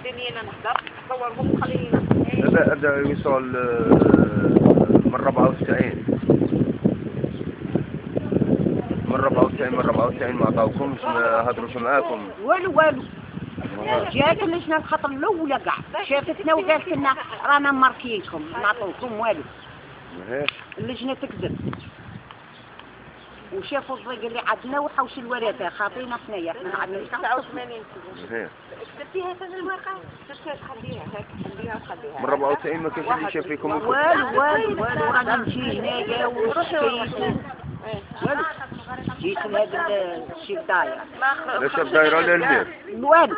خليني انا نهضر صورهم وخليني نهضر. هذا يوصل من 94 من 94 ما عطاوكمش ما هضروش معاكم والو جات اللجنه الخطر الاولى كاع شافتنا وقالت لنا رانا ماركينكم ما نعطوكم والو. اللجنه تكذب وشافوا الضيق اللي عندنا وحوش الورثه خاطينا حنايا ما عندناش 89 كتبتيها هذا الورقه خليها هاك خليها من 94 ما كانش اللي شاف فيكم والو رانا نمشي هنايا وشكيت والو جيت لهذا الشيف دايره لا شاف دايره لا المير والو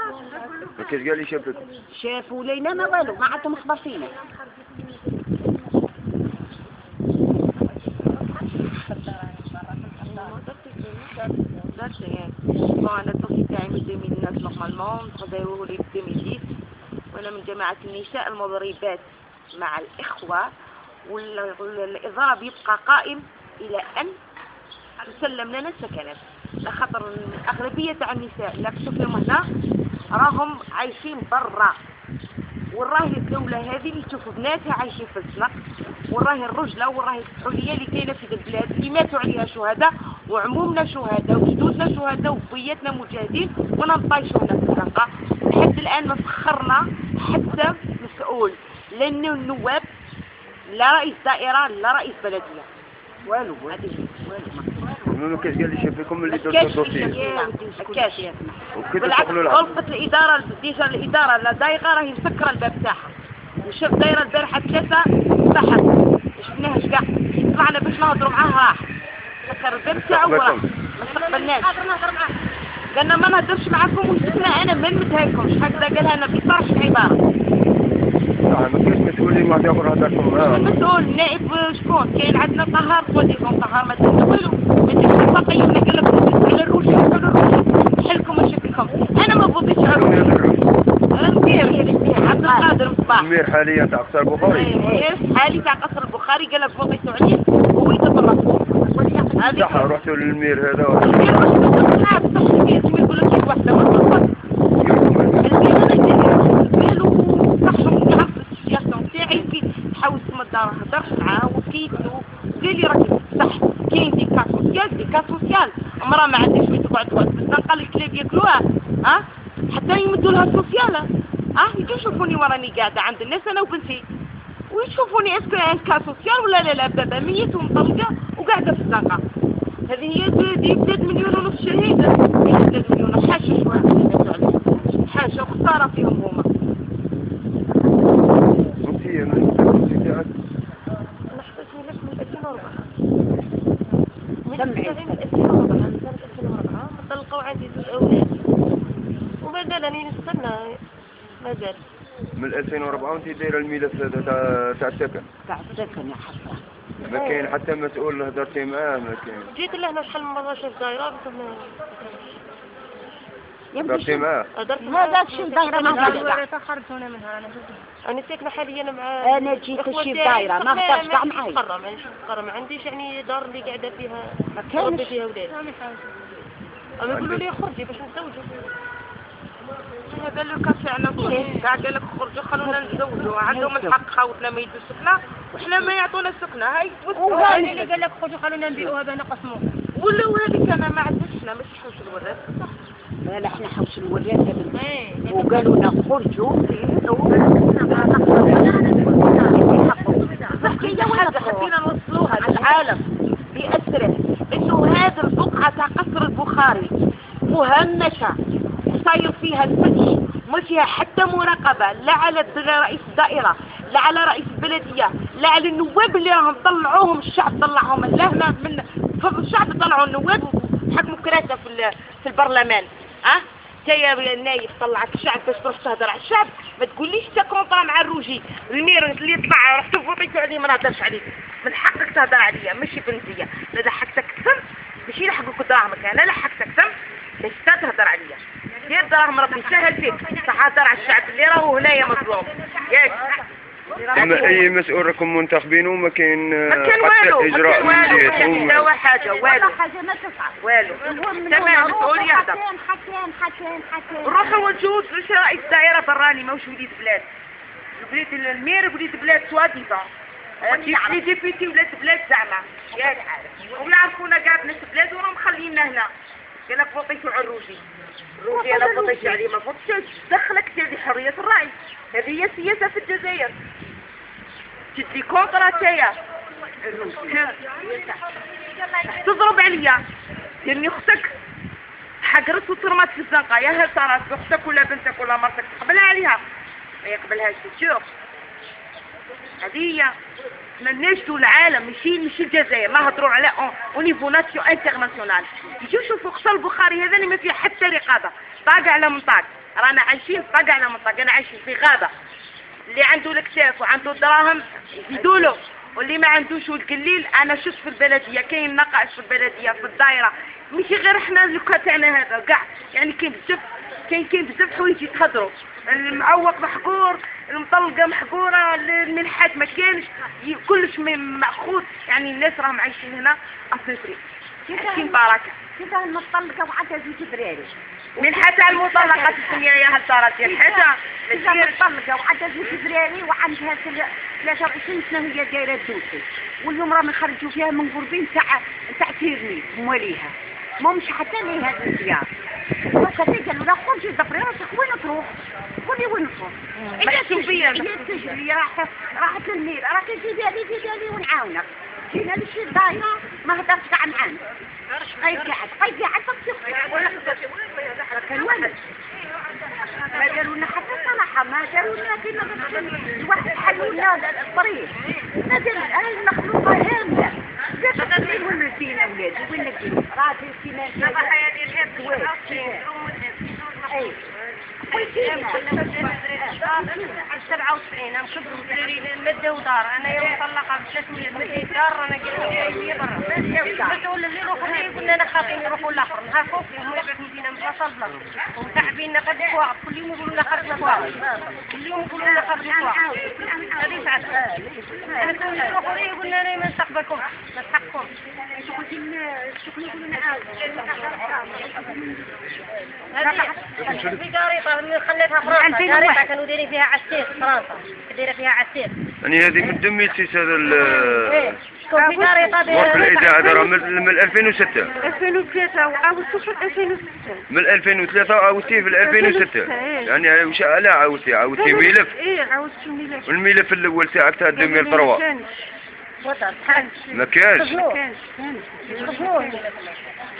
ما كاش قال لي شافك شافوا لينا ما والو ما عندهم خبر فينا. انا الطفل تاعي من 2009 نورمالمون تقدروا لي في 2010 وانا من جماعه النساء المضربات مع الاخوه والاضراب يبقى قائم الى ان تسلم لنا السكنات لخاطر الاغلبيه تاع النساء اللي تشوفهم هنا راهم عايشين برا وراهي الدولة هذه اللي تشوفوا بناتها عايشين في الزنق وراهي الرجلة وراهي الحرية اللي كاينة في البلاد اللي ماتوا عليها شهداء وعمومنا شهداء وجدودنا شهداء وبياتنا مجاهدين وانا نطايشوا هنا في الزنقة لحد الآن ما فخرنا حتى مسؤول لأن النواب لا رئيس دائرة لا رئيس بلدية والو ما كاش قال لي شاف فيكم اللي درتوا الدوسيي كاش بالعكس غلطت الإدارة ديجا الإدارة لا دايقة راهي مسكرة الباب تاعها وشاف دايرة البارحة 3 صحت شفناهاش كاع طلعنا باش نهضروا معاه راح سكر الباب تاعو وراح ما استقبلناش قالنا ما نهضرش معاكم وشفنا أنا ما نمدهالكمش هكذا قالها لنا بصرح العبارة. ما كاش مسؤولين واحد اخر هضرتم معاه المسؤول نائب شكون كاين عندنا طهار وديكم طهار ما دير والو ما ديرش التقييم قال لك على الروشي حلكم مشاكلكم انا ما بغيتش عبد القادر مصباح المير حاليا تاع قصر البخاري المير حالي تاع قصر البخاري قال لك بغيتوا عليه هو يتطلب صح رحتوا للمير هذا يقول لك واحده قالوا تاعي كي حاولت ما نهضرش معاه وكيتلو قال لي راكي صح كاين دي كاس سوسيال امراه ما عندهاش وين تقعد في الزنقه اللي الكلاب ياكلوها حتى يمدوا لها سوسيال يجوا يشوفوني وراني قاعده عند الناس انا وبنتي ويشوفوني اسكو كاس سوسيال ولا لا بابا ميت ومطلقه وقاعده في الزنقه هذه هي دي بلاد 1.5 مليون شهيده بلاد 1 مليون حاجه شويه حاجه وخساره فيهم هما. طلقوا عندي 2 أولاد ومازال راني نستنى مازال من 2004 وانت دايره الملف هذا تاع السكن يا حسره ما كاين حتى مسؤول هضرتي معاه ما كاين جيت لهنا شحال من مره شاف دايره بس هضرتي معاه هذاك الشيء دايره ما هضرتش خرجت هنا منها انا ساكنه حاليا مع انا جيت الشيء دايره ما هضرتش كاع معايا ما عنديش يعني دار اللي قاعده فيها ما كاينش فيها ولاد اما يقولوا لي خرجي باش نتزوجوا هذا اللي كان فعلا كاع قال لك خرجوا خلونا نتزوجوا عندهم الحق خاوتنا ما يدوا سكنه وحنا ما يعطونا السكنه هاي وهاني اللي قال لك خرجوا خلونا نبيعوها بنا قسموها ولا هذيك انا ما عندناش ماشي حوش الورث لا احنا حوش الورثه وقالوا لنا خرجوا حبينا نوصلوها للعالم بأسره انه هذه البقعه تاع قصر البخاري مهمشه وصاير فيها الفتش ما فيها حتى مراقبه لا على رئيس الدائره لا على رئيس البلديه لا على النواب اللي راهم طلعوهم الشعب طلعهم لهنا من فضل الشعب طلعوا النواب وحكموا كراسه في البرلمان يا النايب طلعك الشعب باش تروح تهضر على الشعب ما تقوليش تا كونطرا مع الروجي المير اللي يطلع رحتوا فوطيتوا عليه ما نهضرش عليك من حقك تهضر عليا ماشي بنتيه لا لحقتك تسم ماشي يلحقوك دراهمك انا لحقتك تسم باش تهضر عليا دير دراهم ربي يسهل فيك تهضر على الشعب اللي راهو هنايا مظلوم ياك اما اي مسؤول راكم منتخبينه ما كاين ما كان والو، اجراء ما كان من والو، جهتهم. ما كان حاجه والو حاجه ما تفعل والو. تمام مسؤول يهدر. حكيم نروحوا نشوف في رئيس دائرة براني موش وليد بلاد. وليد المير وليد بلاد سواديفا. لي ديبيتي ولاد بلاد زعما. ياك عارف. ويعرفونا كاع ناس بلاد وراهم مخلينا هنا. قالك فوطيتو عروجي. الروجي انا فوطيتي عليه ما فوطيتش. دخلك هذه حرية الرأي. هذه هي السياسة في الجزائر. تدي كونترا تايا. تضرب عليا. ديرني اختك. حقرت وترمت في الزنقة يا هل صارت اختك ولا بنتك ولا مرتك تقبلها عليها ما يقبلهاش تشوف هذه هي احنا ناشدوا العالم ماشي الجزائر نهضروا على اونيفو ناسيون انترناسيونال يجيو يشوفوا قصر البخاري هذا اللي ما فيه حتى رقابه طاق على منطاق رانا عايشين طاق على منطاق انا عايشين في غابه اللي عنده الكتاف وعنده الدراهم يزيدوا له واللي ما عندوش والقليل انا شفت في البلديه كاين نقاش في البلديه في الدائره ماشي غير احنا اللوكا تاعنا هذا كاع يعني كاين بزاف حوايج يتهضروا المعوق محقور المطلقه محقوره المنحات ما كانش كلش ماخوذ يعني الناس راهم عايشين هنا اصفري كاين بركه كيف المطلقه وحتى زوج دراري من حتى المطلقه الدنيا يا هل صارت يا الحاجه مطلقه وحتى زوج دراري وعندها 23 سنه وهي دايره دوسي واليوم راهم يخرجوا فيها من قربين تاع تيرني مواليها ما مش حتى لي هذا الديار وكذا قالوا لا خرجي دبري راسك وين تروح قولي وين تروح محسوبيه هي تجري راحت للمير راكي جيبي لي ونعاونك جينا لشي الدايره ما هدرتش كاع معانا طيب قاعد كان والد ما داروا لنا حتى صراحه ما داروا لنا كيما الواحد حلوا لنا الطريق ما داروا المخلوقه هامله زاد وين نسينا ولادي وين نجيب راجل سينا هذه الهيئة 97 انا كبروا دراري مده ودار انا يوم مطلقه ب 300 مده دار انا جايه برا مسؤول اللي يروحوا لي قلنا انا خاطرين يروحوا الاخر نهار فوق هم يبعثوا فينا من بلاصه لبلاصه ومتعبين قد واحد كل يوم يقولوا لنا خرجنا فواحد كل يوم يقولوا لنا خرجنا فواحد هذه ساعات انا كل يروحوا لي قلنا انا ما نستقبلكم ما نسحقكم شكون يقولوا لنا عاود هذه في قريطه من خليتها فرنسا قريطه كانوا دايرين فيها عسير فرنسا دايره فيها عسير يعني هذه من 2006 هذا في قريطه غرفة الإذاعة ترى من 2006 2003 وعاودتو في 2006 من 2003 عاودتيه في 2006 يعني واش علاش عاودتي ملف ايه عاودت ملف والملف الاول تاعك تاع 2003 ما كانش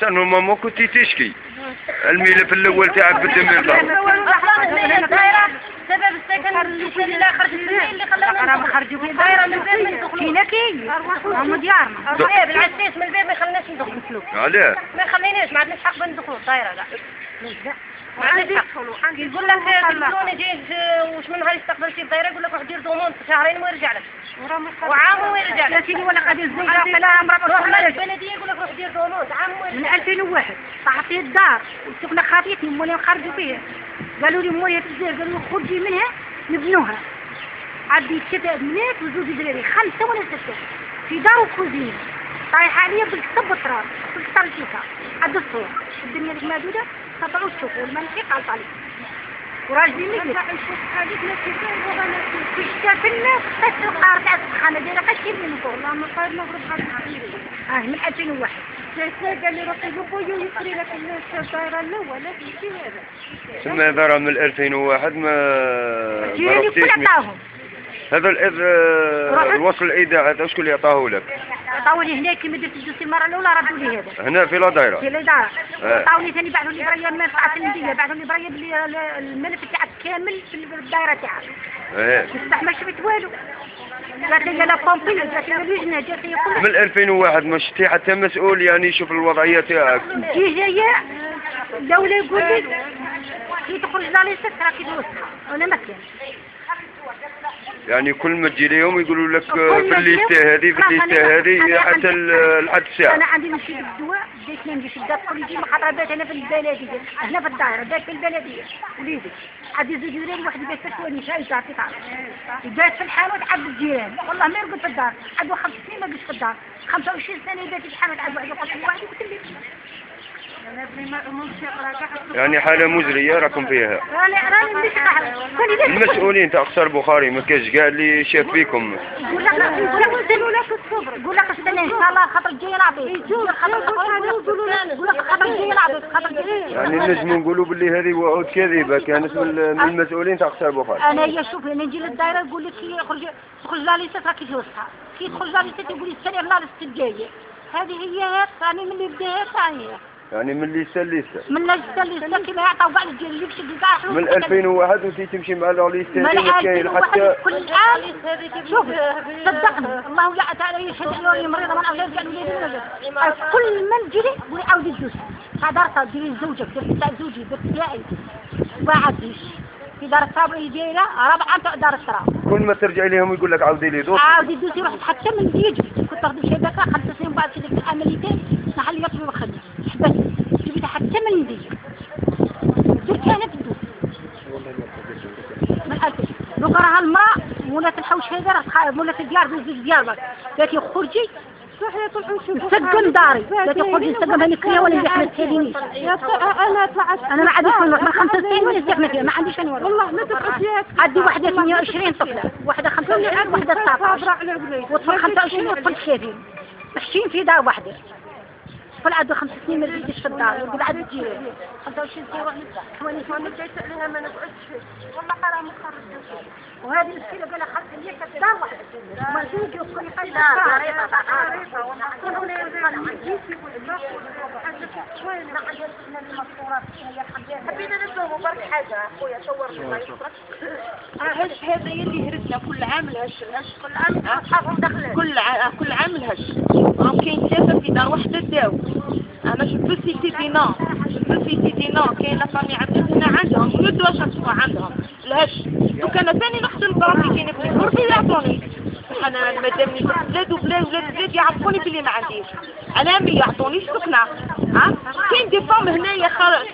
شنو ماما كنتي تشكي الملف الاول تاعك ب 2003 سبب السكن اللي خرج اللي خلانا خرجوا في الدائره من كاين هم ديارنا بالعسيس من الباب ما يخليناش ندخلوا علاه ما يخليناش ما عندناش حق ندخلوا الدائره كاع ما عنديش حق يقول لك تلفوني جيت واش من نهار استقبلتي في الدائره يقول لك روح دير دوموند شهرين ويرجع لك وعام ويرجع لك سيدي ولا غادي الزوجه قال روح البلديه يقول لك روح دير دوموند عام ويرجع من 2001 طاحت فيه الدار والسكنه خاطيتني مولاي خرجوا فيها قالوا لي مولاي في الجزائر قالوا لي خرجي منها نبنوها عندي 3 بنات وزوج دراري 5 ولا 6 في دار وكوزينه طايحه عليا بالكتب والتراب بالكتاب الكيكه عند الصور الدنيا اللي مادوده قطعوا الشوكه والمنحي قالت عليه وراجلي ميت هذيك الكتاب وغانا في الشتاء الناس حتى القار تاع السخانه دايره قشير من فوق والله ما قال نضرب هذا من 2001 قال لي روحي لبويا ويشري لك الدائره الاول لا في هذا ثم هذا راه من 2001 ما رحتيش هذا الوصل الإذاعة هذا شكون اللي عطاه لك؟ عطاو لي هنا كيما درت الدوسي المره الاولى ردوا لي هذا هنا في لا دايره في لا دايره عطاوني ثاني بعثوا لي بريه من قاعه النديه بعثوا لي بريه الملف تاعك كامل في الدايره تاعك بصح ما شفت والو قالت لي لا بومبي قالت لي اللجنه جات لي كل من 2001 ما شفتي حتى مسؤول يعني يشوف الوضعيه تاعك جي هي الدوله يقول لي كي تخرج لي ست راكي توسخه وانا ما كان يعني كل ما تجي لهم يقولوا لك في الليسته هذه حتى لحد الساعه انا عندي نمشي بالدواء كيفاش ما نجيش الدار كل يجي خاطر بات انا في البلديه هنا في الدائره بات في البلديه وليدي عندي زوج دراري واحد بات في السواني شاي تاع في طعام بات في الحانوت عند الجيران والله ما يرقد في الدار عنده 5 سنين ما بيش في الدار 25 سنه بات في الحانوت عند واحد يقول لي واحد يقول لي يعني حالة مزرية راكم فيها. راني مش قاعده المسؤولين تاع قصر بخاري ما كاش كاع اللي شاف فيكم. يقول لك الصبر يقول لك استنى ان شاء الله خاطر الجاي نعطيك يقول لك خاطر الجاي نعطيك خاطر الجاي يعني نجموا نقولوا باللي هذه وعود كاذبة كانت من المسؤولين تاع قصر بخاري. انا هي شوف انا نجي للدائره نقول لك تخرج لا ليست راكي توسعها كي تخرج لا ليست يقول لي السنه لا ليست الجايه هذه هي ثاني من اللي بداها ثانيه يعني من اللي سلسة من اللي كيما يعطوا بعض الجيل اللي يمشي كاع من 2001 وانتي تمشي مع ليستين كاين حتى كل عام شوف صدقني الله لا تعالى يشهد لي مريضه من اولاد قالوا لي كل ما نجري يقول عاود الدوس حضرتها ديري لزوجك درت تاع زوجي درت تاعي ما عاديش في دار الصابر دايره رابعه دار الصرا كل ما ترجعي لهم يقول لك عاودي لي دوس عاودي دوسي روح حتى من يجي كنت تاخذ شبكه 5 سنين بعد كذا العمليتين محل يطلب الخدمه بس جبت حتى من يجي درت انا في الدوس من 2000 لو راها المراه مولات الحوش هذا راه مولات الديار بزوج ديالك قالت لي خرجي سقم داري قالت خرجي سقم هاني فيها ولا نجح ما تسالينيش انا ما عنديش نروح من 5 سنين ولا نجحنا فيها ما عنديش نروح والله ما تبقى عندي واحده 28 طفله واحده 25 واحده 19 وطفل 25 وطفل 30 محشين في دار واحده طفل عنده 5 سنين ما رجعتش في الدار يقول عاد الجيران 25 سنه واحد حوالي ما جيت عليها ما نقعدش والله حرام نخرج وهذه المشكله قال خلت لي في الدار واحده ما زوجي وكل حاجه حبينا نسوي برك حاجه اخويا صور الله يسترك هش هذا يلي هرسنا كل عام الهش كل عام اصحابهم دخلوا كل عام الهش راهم كاين 3 في دار واحده داو انا شفت في سيدينا كاين لا فامي عندنا عندهم ولد واش نسمع عندهم الهش دوك انا ثاني نخدم براسي كاين في الغرفه يعطوني انا مادامني في البلاد ولاد يعرفوني بلي ما عنديش انا ما يعطونيش سكنه ها كاين دي فام هنايا خرج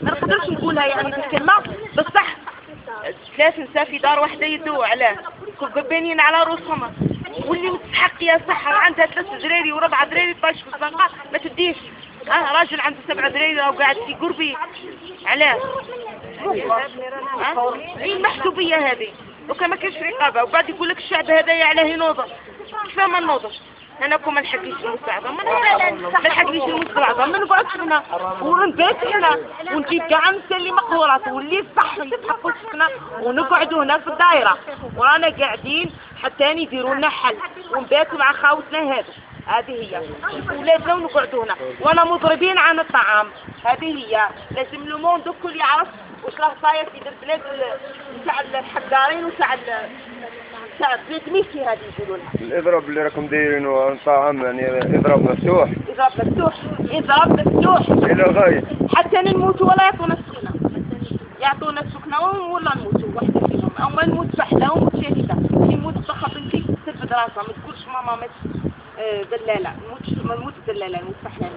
ما نقدرش نقولها يعني بالكلمه بصح 3 نساء في دار واحده يدوا علاه كل بانين على روسهم واللي مستحق يا صحه عندها 3 دراري و4 دراري طايش في الزنقه ما تديش راجل عنده 7 دراري راهو قاعد في قربي علاه هي المحسوبيه هذه وكان ما كاينش رقابه وبعد يقول لك الشعب هذايا علاه ينوض كيفاه ما نوضش انا كون ما نحكيش المستعظم ما نحكيش المستعظم ما نقعدش هنا ونبات هنا ونجيب كاع النساء اللي مقهورات واللي صح يستحقوا السكنه ونقعدوا هنا في الدائره ورانا قاعدين حتى يديروا لنا حل ونباتوا مع خاوتنا هذه هي ولازم نقعدوا هنا وانا مضربين عن الطعام هذه هي لازم لو موند الكل يعرف واش راه صاير في البلاد تاع الحجارين وتاع بلاد ميسي هذه يقولوا لها الاضراب اللي راكم دايرينه الطعام يعني اضراب مفتوح الى غايه حتى نموتوا ولا يعطونا السكنه ولا نموتوا واحده فيهم او ما نموت فحله ونموت شهيده نموت بخاطر بنتي تسد راسها ما تقولش ماما مات دلاله ما نموت دلاله نموت فحله